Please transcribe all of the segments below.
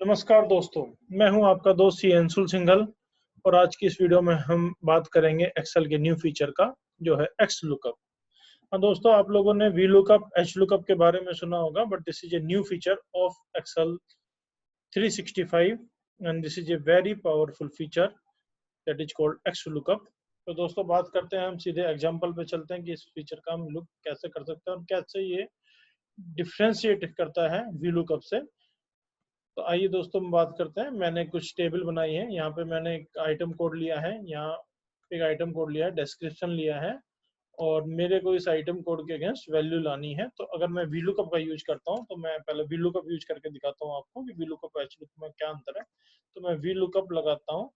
नमस्कार दोस्तों, मैं हूं आपका दोस्त सी अंशुल सिंघल और आज की इस वीडियो में हम बात करेंगे एक्सेल के न्यू फीचर का जो है एक्स लुकअप। हाँ दोस्तों, आप लोगों ने वी लुकअप, एच लुकअप के बारे में सुना होगा, but this is a new feature of Excel 365 and this is a very powerful feature that is called X lookup. तो दोस्तों बात करते हैं, हम सीधे एग्जाम्पल पे चलते हैं कि इस फीचर का हम लुक कैसे कर सकते हैं और कैसे ये डिफ्रेंशिएट करता है वी लुकअप से। तो आइए दोस्तों हम बात करते हैं। मैंने कुछ टेबल बनाई है। यहाँ पे मैंने एक आइटम कोड लिया है, यहाँ एक आइटम कोड लिया है, डिस्क्रिप्शन लिया है और मेरे को इस आइटम कोड के अगेंस्ट वैल्यू लानी है। तो अगर मैं वीलुकअप का यूज करता हूँ तो मैं पहले वीलुकअप यूज करके दिखाता हूँ आपको कि वीलुकअप और एचलुकअप में क्या अंतर है। तो मैं वीलुकअप लगाता हूँ,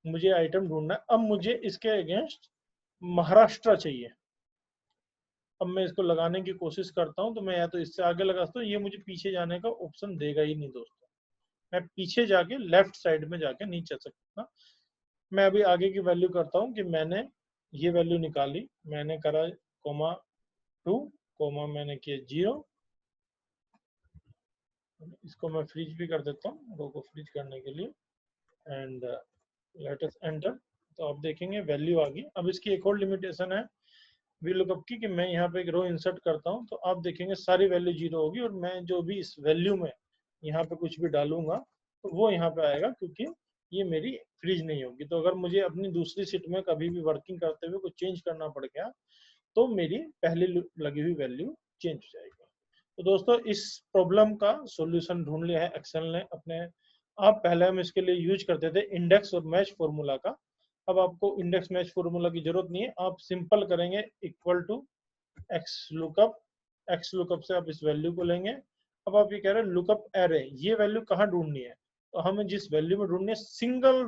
मुझे आइटम ढूंढना है। अब मुझे इसके अगेंस्ट महाराष्ट्र चाहिए। अब मैं इसको लगाने की कोशिश करता हूँ तो मैं या तो इससे आगे लगाता हूँ, ये मुझे पीछे जाने का ऑप्शन देगा ही नहीं दोस्तों। मैं पीछे जाके लेफ्ट साइड में जाके नहीं चल सकता। मैं अभी आगे की वैल्यू करता हूँ कि मैंने ये वैल्यू निकाली, मैंने करा (2), मैंने किया 0। इसको मैं फ्रीज भी कर देता हूँ, रो को फ्रीज करने के लिए, एंड लेट अस एंटर। तो आप देखेंगे वैल्यू आ गई। अब इसकी एक और लिमिटेशन है वी लुकअप की कि मैं यहाँ पे एक रो इंसर्ट करता हूँ तो आप देखेंगे सारी वैल्यू 0 होगी और मैं जो भी इस वैल्यू में यहाँ पे कुछ भी डालूंगा तो वो यहाँ पे आएगा, क्योंकि ये मेरी फ्रीज नहीं होगी। तो अगर मुझे अपनी दूसरी सीट में कभी भी वर्किंग करते हुए कुछ चेंज करना पड़ गया तो मेरी पहले लगी हुई वैल्यू चेंज हो जाएगी। तो दोस्तों इस प्रॉब्लम का सॉल्यूशन ढूंढ लिया है एक्सेल ने अपने आप। पहले हम इसके लिए यूज करते थे इंडेक्स और मैच फॉर्मूला का। अब आपको इंडेक्स मैच फॉर्मूला की जरूरत नहीं है, आप सिंपल करेंगे equal to X lookup. X lookup से आप इस वैल्यू को लेंगे। अब आप ये कह रहे हैं लुकअप एरे, ये वैल्यू कहाँ ढूंढनी है? तो हमें जिस वैल्यू में ढूंढनी है सिंगल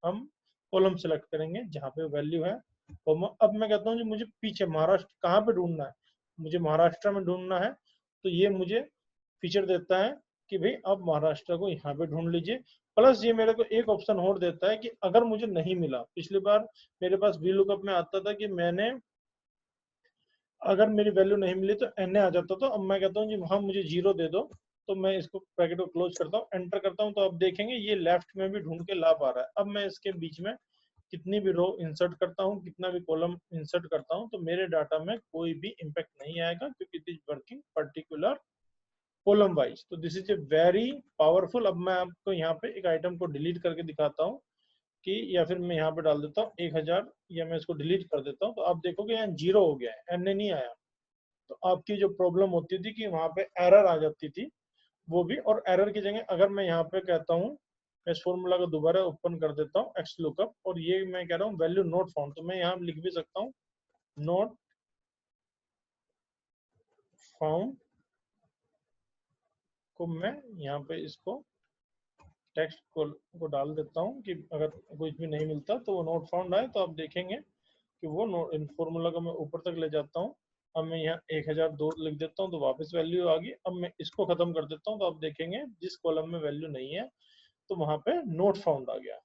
हम कॉलम सेलेक्ट करेंगे जहाँ पे वैल्यू है। अब मैं कहता हूँ जी मुझे पीछे महाराष्ट्र कहाँ पे ढूंढना है, मुझे महाराष्ट्र में ढूंढना है। तो ये मुझे फीचर देता है कि भाई आप महाराष्ट्र को यहाँ पे ढूंढ लीजिए। प्लस ये मेरे को एक ऑप्शन और देता है कि अगर मुझे नहीं मिला, पिछली बार मेरे पास वी लुकअप में आता था कि मैंने अगर मेरी वैल्यू नहीं मिली तो एन आ जाता। तो अब मैं कहता हूँ जी वहाँ मुझे 0 दे दो। तो मैं इसको ब्रैकेट को क्लोज करता हूँ, एंटर करता हूँ, तो आप देखेंगे ये लेफ्ट में भी ढूंढ के ला पा रहा है। अब मैं इसके बीच में कितनी भी रो इंसर्ट करता हूँ, कितना भी कॉलम इंसर्ट करता हूँ, तो मेरे डाटा में कोई भी इम्पैक्ट नहीं आएगा, क्योंकि it is working particular column wise. तो this is a very powerful. अब मैं आपको यहाँ पे एक आइटम को डिलीट करके दिखाता हूँ कि, या फिर मैं यहाँ पे डाल देता हूँ 1000, या मैं इसको डिलीट कर देता हूँ। तो आप देखोगे यहाँ 0 हो गया है, एन नहीं आया। तो आपकी जो प्रॉब्लम होती थी कि वहां पे एरर आ जाती थी, वो भी। और एरर की जगह अगर मैं यहाँ पे कहता हूँ, मैं इस फॉर्मूला को दोबारा ओपन कर देता हूँ एक्स लुकअप, और ये मैं कह रहा हूँ वैल्यू नॉट फाउंड, तो मैं यहाँ लिख भी सकता हूँ नॉट फाउंड को मैं यहाँ पे इसको टेक्स्ट को डाल देता हूँ कि अगर कुछ भी नहीं मिलता तो वो नॉट फाउंड आए। तो आप देखेंगे कि वो इन फॉर्मूला को मैं ऊपर तक ले जाता हूँ। अब मैं यहाँ 1002 लिख देता हूँ तो वापस वैल्यू आ गई। अब मैं इसको खत्म कर देता हूँ तो आप देखेंगे जिस कॉलम में वैल्यू नहीं है तो वहां पे नोट फाउंड आ गया।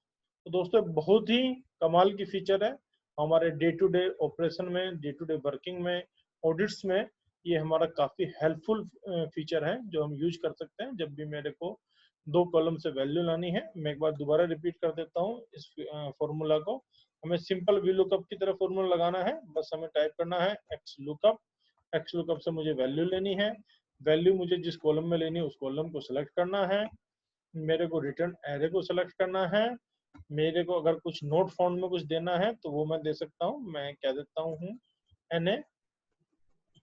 तो दोस्तों बहुत ही कमाल की फीचर है हमारे डे टू डे ऑपरेशन में, डे टू डे वर्किंग में, ऑडिट्स में। ये हमारा काफी हेल्पफुल फीचर है जो हम यूज कर सकते हैं जब भी मेरे को दो कॉलम से वैल्यू लानी है। मैं एक बार दोबारा रिपीट कर देता हूँ इस फॉर्मूला को। हमें सिंपल वी लुकअप की तरह फॉर्मूला लगाना है, बस हमें टाइप करना है एक्स लुकअप। एक्स लुकअप से मुझे वैल्यू लेनी है, वैल्यू मुझे जिस कॉलम में लेनी है उस कॉलम को सिलेक्ट करना है, मेरे को रिटर्न एरे को सिलेक्ट करना है, मेरे को अगर कुछ नोट फाउंड में कुछ देना है तो वो मैं दे सकता हूँ। मैं क्या देता हूँ NA,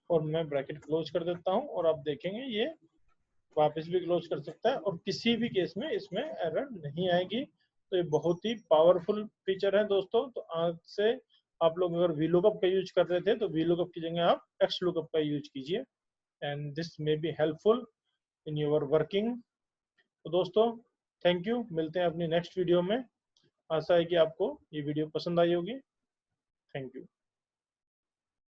और मैं ब्रैकेट क्लोज कर देता हूँ, और आप देखेंगे ये वापस भी क्लोज कर सकता है और किसी भी केस में इसमें एरर नहीं आएगी। तो ये बहुत ही पावरफुल फीचर है दोस्तों। तो आज से आप लोग अगर वीलुकअप का यूज कर रहे थे तो वीलुकअप की जगह आप एक्स लुकअप का यूज कीजिए, and this may be helpful in your working. तो दोस्तों थैंक यू, मिलते हैं अपनी नेक्स्ट वीडियो में। आशा है कि आपको ये वीडियो पसंद आई होगी। Thank you.